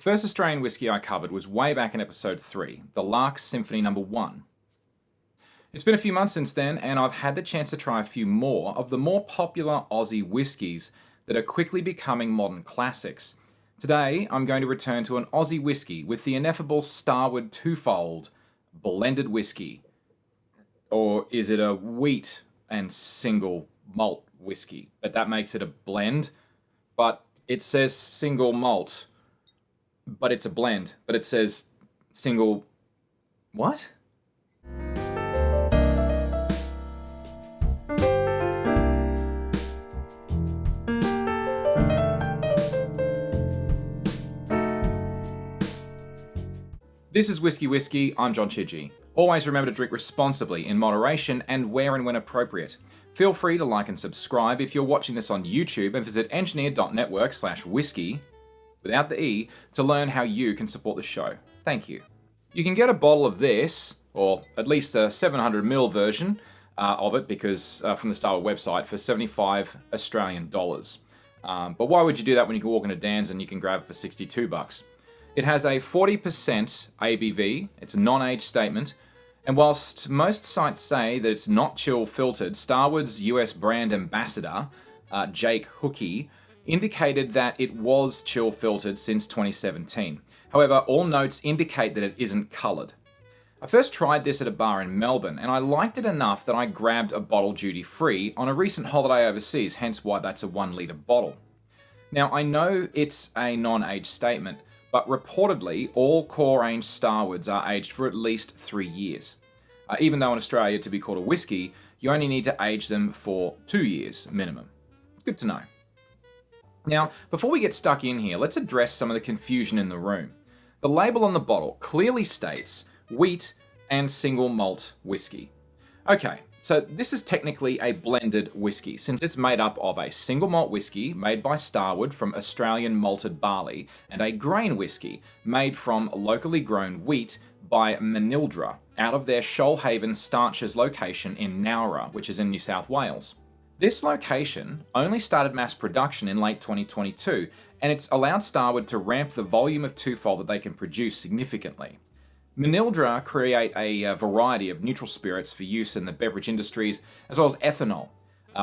The first Australian whisky I covered was way back in episode 3, the Lark Symphony No. 1. It's been a few months since then, and I've had the chance to try a few more of the more popular Aussie whiskies that are quickly becoming modern classics. Today, I'm going to return to an Aussie whisky with the ineffable Starward twofold blended whisky. Or is it a wheat and single malt whisky? But that makes it a blend. But it says single malt. But it's a blend. But it says single... What? This is Whisky Whiskey, I'm John Chidgey. Always remember to drink responsibly, in moderation, and where and when appropriate. Feel free to like and subscribe if you're watching this on YouTube, and visit engineer.network/whisky, without the E, to learn how you can support the show. Thank you. You can get a bottle of this, or at least the 700ml version of it, because from the Starward website, for 75 Australian dollars. But why would you do that when you can walk into Dan's and you can grab it for 62 bucks? It has a 40% ABV, it's a non-age statement, and whilst most sites say that it's not chill filtered, Starward's US brand ambassador, Jake Hookey, indicated that it was chill filtered since 2017. However, all notes indicate that it isn't coloured. I first tried this at a bar in Melbourne, and I liked it enough that I grabbed a bottle duty free on a recent holiday overseas, hence why that's a 1 litre bottle. Now, I know it's a non-age statement, but reportedly, all core range Starwards are aged for at least 3 years. Even though in Australia, to be called a whisky, you only need to age them for 2 years minimum. Good to know. Now, before we get stuck in here, let's address some of the confusion in the room. The label on the bottle clearly states wheat and single malt whisky. Okay, so this is technically a blended whisky, since it's made up of a single malt whisky made by Starward from Australian malted barley, and a grain whisky made from locally grown wheat by Manildra out of their Shoalhaven Starches location in Nowra, which is in New South Wales. This location only started mass production in late 2022, and it's allowed Starward to ramp the volume of twofold that they can produce significantly. Manildra create a variety of neutral spirits for use in the beverage industries, as well as ethanol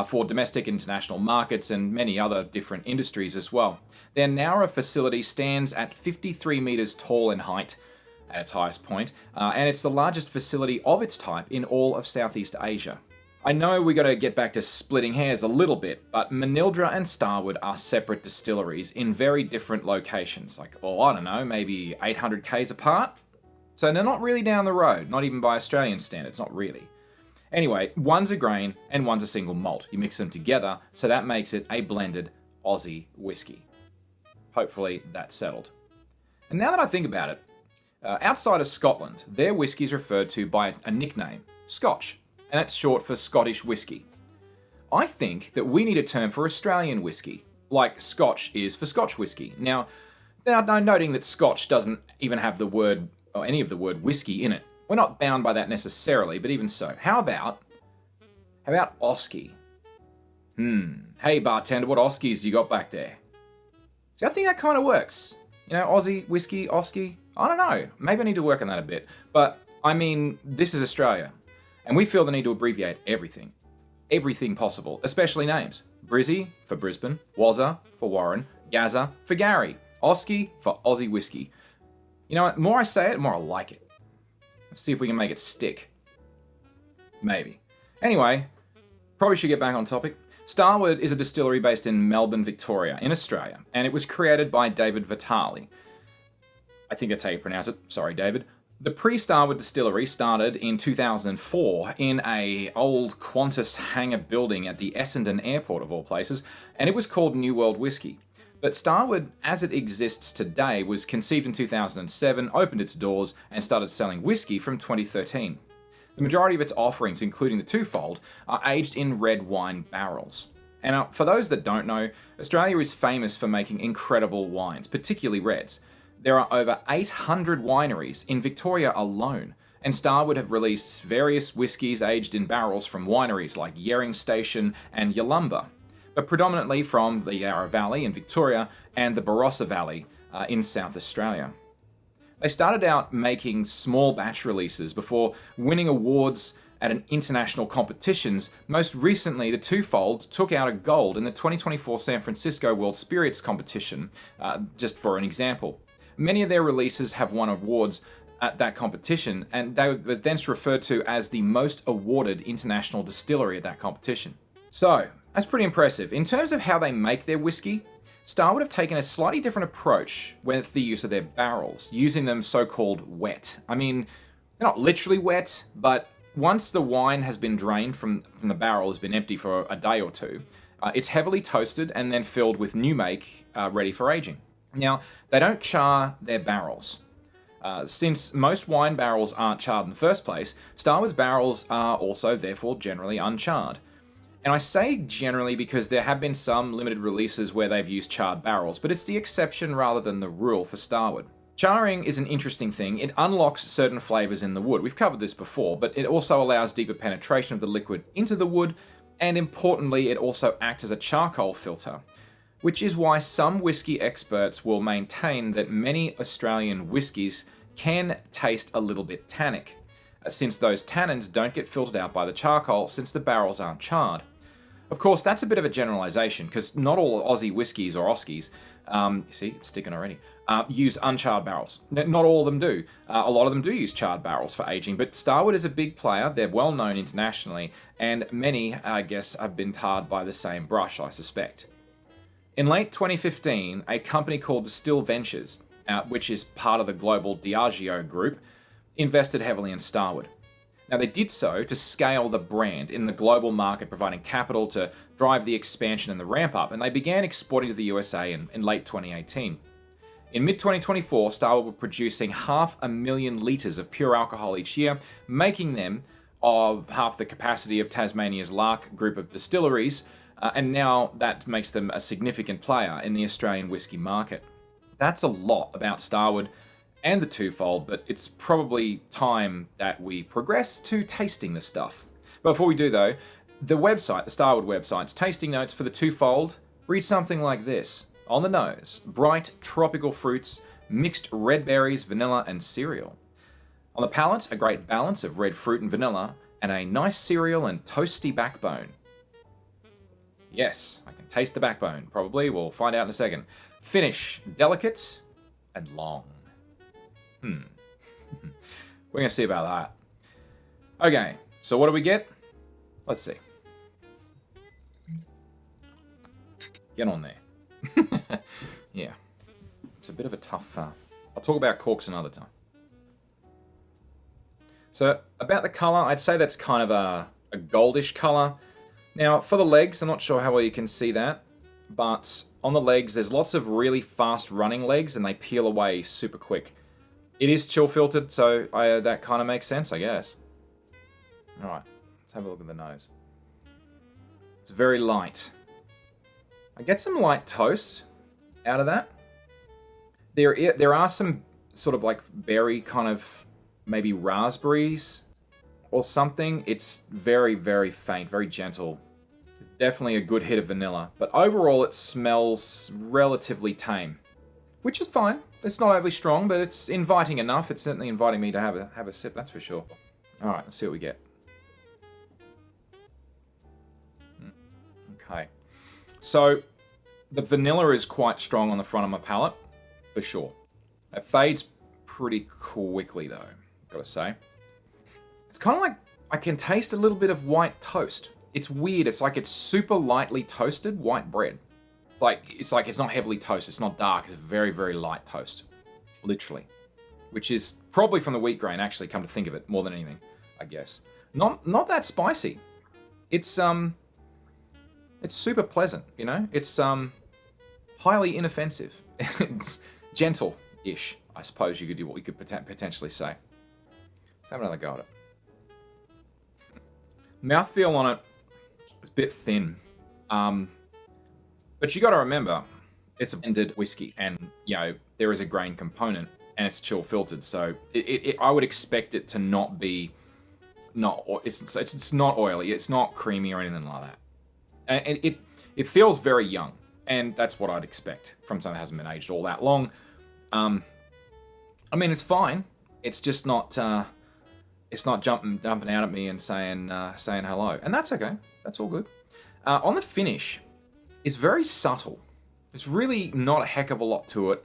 for domestic international markets and many other different industries as well. Their Nowra facility stands at 53 metres tall in height at its highest point, and it's the largest facility of its type in all of Southeast Asia. I know we got to get back to splitting hairs a little bit, but Manildra and Starward are separate distilleries in very different locations, like, I don't know, maybe 800 k's apart? So they're not really down the road, not even by Australian standards, not really. Anyway, one's a grain and one's a single malt. You mix them together, so that makes it a blended Aussie whisky. Hopefully that's settled. And now that I think about it, outside of Scotland, their whisky is referred to by a nickname, Scotch, and that's short for Scottish whisky. I think that we need a term for Australian whisky, like Scotch is for Scotch whisky. Now noting that Scotch doesn't even have the word or any of the word whiskey in it. We're not bound by that necessarily, but even so. How about Ausskey? Hey bartender, what Auskies you got back there? See, I think that kind of works. You know, Aussie, Whisky, Ausskey? I don't know. Maybe I need to work on that a bit. But, I mean, this is Australia. And we feel the need to abbreviate everything. Everything possible, especially names. Brizzy for Brisbane, Wazza for Warren, Gazza for Gary, Ausskey for Aussie Whisky. You know what, more I say it, the more I like it. Let's see if we can make it stick. Maybe. Anyway, probably should get back on topic. Starward is a distillery based in Melbourne, Victoria, in Australia, and it was created by David Vitale. I think that's how you pronounce it. Sorry, David. The pre-Starward distillery started in 2004 in a old Qantas hangar building at the Essendon Airport, of all places, and it was called New World Whisky. But Starward, as it exists today, was conceived in 2007, opened its doors, and started selling whiskey from 2013. The majority of its offerings, including the twofold, are aged in red wine barrels. And for those that don't know, Australia is famous for making incredible wines, particularly reds. There are over 800 wineries in Victoria alone, and Starward have released various whiskies aged in barrels from wineries like Yering Station and Yalumba, but predominantly from the Yarra Valley in Victoria and the Barossa Valley in South Australia. They started out making small batch releases before winning awards at an international competitions. Most recently, the Twofold took out a gold in the 2024 San Francisco World Spirits Competition, just for an example. Many of their releases have won awards at that competition, and they were thence referred to as the most awarded international distillery at that competition. So, that's pretty impressive. In terms of how they make their whiskey, Starward have taken a slightly different approach with the use of their barrels, using them so-called wet. I mean, they're not literally wet, but once the wine has been drained from the barrel, has been empty for a day or two, it's heavily toasted and then filled with new make, ready for aging. Now, they don't char their barrels. Since most wine barrels aren't charred in the first place, Starward's barrels are also therefore generally uncharred. And I say generally because there have been some limited releases where they've used charred barrels, but it's the exception rather than the rule for Starward. Charring is an interesting thing. It unlocks certain flavors in the wood. We've covered this before, but it also allows deeper penetration of the liquid into the wood, and importantly, it also acts as a charcoal filter, which is why some whiskey experts will maintain that many Australian whiskies can taste a little bit tannic, since those tannins don't get filtered out by the charcoal since the barrels aren't charred. Of course, that's a bit of a generalization, because not all Aussie whiskies or Auskies, see, it's sticking already, use uncharred barrels. Not all of them do. A lot of them do use charred barrels for aging, but Starward is a big player. They're well known internationally, and many, I guess, have been tarred by the same brush, I suspect. In late 2015, a company called Distill Ventures, which is part of the global Diageo group, invested heavily in Starward. Now, they did so to scale the brand in the global market, providing capital to drive the expansion and the ramp up, and they began exporting to the USA in late 2018. In mid-2024, Starward were producing 500,000 litres of pure alcohol each year, making them of half the capacity of Tasmania's Lark group of distilleries, and now that makes them a significant player in the Australian whiskey market. That's a lot about Starward and the Twofold, but it's probably time that we progress to tasting the stuff. But before we do though, the website, the Starward website's tasting notes for the Twofold read something like this. On the nose, bright tropical fruits, mixed red berries, vanilla and cereal. On the palate, a great balance of red fruit and vanilla, and a nice cereal and toasty backbone. Yes, I can taste the backbone, probably. We'll find out in a second. Finish, delicate and long. We're going to see about that. Okay, so what do we get? Let's see. Get on there. Yeah. It's a bit of a tough... I'll talk about corks another time. So, about the colour, I'd say that's kind of a goldish colour. Now, for the legs, I'm not sure how well you can see that, but on the legs, there's lots of really fast running legs, and they peel away super quick. It is chill filtered, so that kind of makes sense, I guess. Alright, let's have a look at the nose. It's very light. I get some light toast out of that. There are some sort of like berry kind of maybe raspberries or something. It's very, very faint, very gentle. Definitely a good hit of vanilla, but overall it smells relatively tame, which is fine. It's not overly strong, but it's inviting enough. It's certainly inviting me to have a sip, that's for sure. All right, let's see what we get. Okay, so the vanilla is quite strong on the front of my palate, for sure. It fades pretty quickly though, gotta say. It's kind of like I can taste a little bit of white toast. It's weird. It's like it's super lightly toasted white bread. It's like it's not heavily toasted. It's not dark. It's very, very light toast, literally, which is probably from the wheat grain. Actually, come to think of it, more than anything, I guess. Not that spicy. It's super pleasant. You know, it's highly inoffensive, gentle-ish. I suppose you could potentially say. Let's have another go at it. Mouthfeel on it. It's a bit thin, but you got to remember, it's a blended whiskey, and you know there is a grain component, and it's chill filtered, so I would expect it to not be, it's not oily, it's not creamy or anything like that, and it feels very young, and that's what I'd expect from something that hasn't been aged all that long. I mean, it's fine. It's just not. It's not jumping out at me and saying hello, and that's okay. That's all good. On the finish, it's very subtle. There's really not a heck of a lot to it.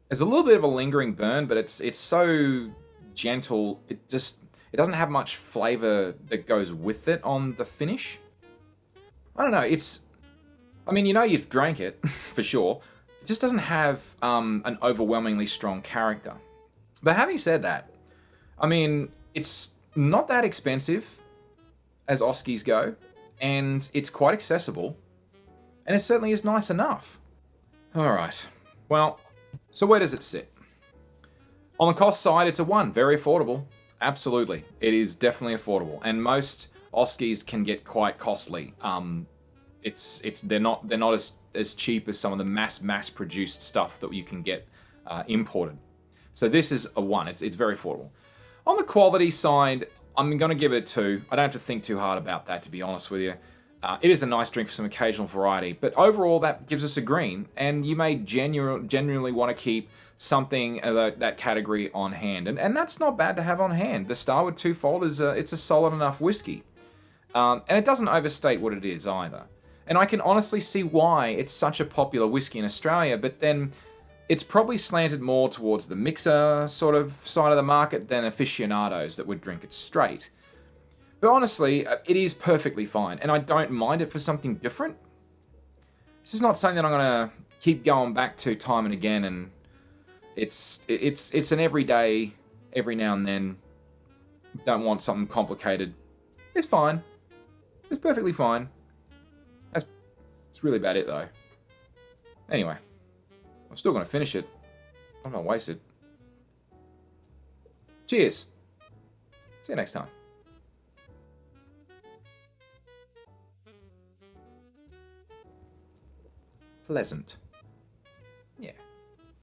There's a little bit of a lingering burn, but it's so gentle. It doesn't have much flavor that goes with it on the finish. I don't know. I mean, you've drank it for sure. It just doesn't have an overwhelmingly strong character. But having said that, I mean, it's not that expensive as Auskies go, and it's quite accessible, and it certainly is nice enough. All right. Well, so where does it sit? On the cost side, it's a 1. Very affordable. Absolutely. It is definitely affordable, and most Auskies can get quite costly. They're not as cheap as some of the mass produced stuff that you can get imported. So this is a 1. It's very affordable. On the quality side, I'm going to give it a 2. I don't have to think too hard about that, to be honest with you. It is a nice drink for some occasional variety, but overall that gives us a green, and you may genuinely want to keep something of that category on hand, and that's not bad to have on hand. The Starward Twofold it's a solid enough whiskey, and it doesn't overstate what it is either. And I can honestly see why it's such a popular whiskey in Australia, but then it's probably slanted more towards the mixer sort of side of the market than aficionados that would drink it straight. But honestly, it is perfectly fine, and I don't mind it for something different. This is not something that I'm going to keep going back to time and again, and it's an everyday, every now and then, don't want something complicated. It's fine. It's perfectly fine. That's really about it, though. Anyway, I'm still going to finish it. I'm not wasted. Cheers. See you next time. Pleasant. Yeah.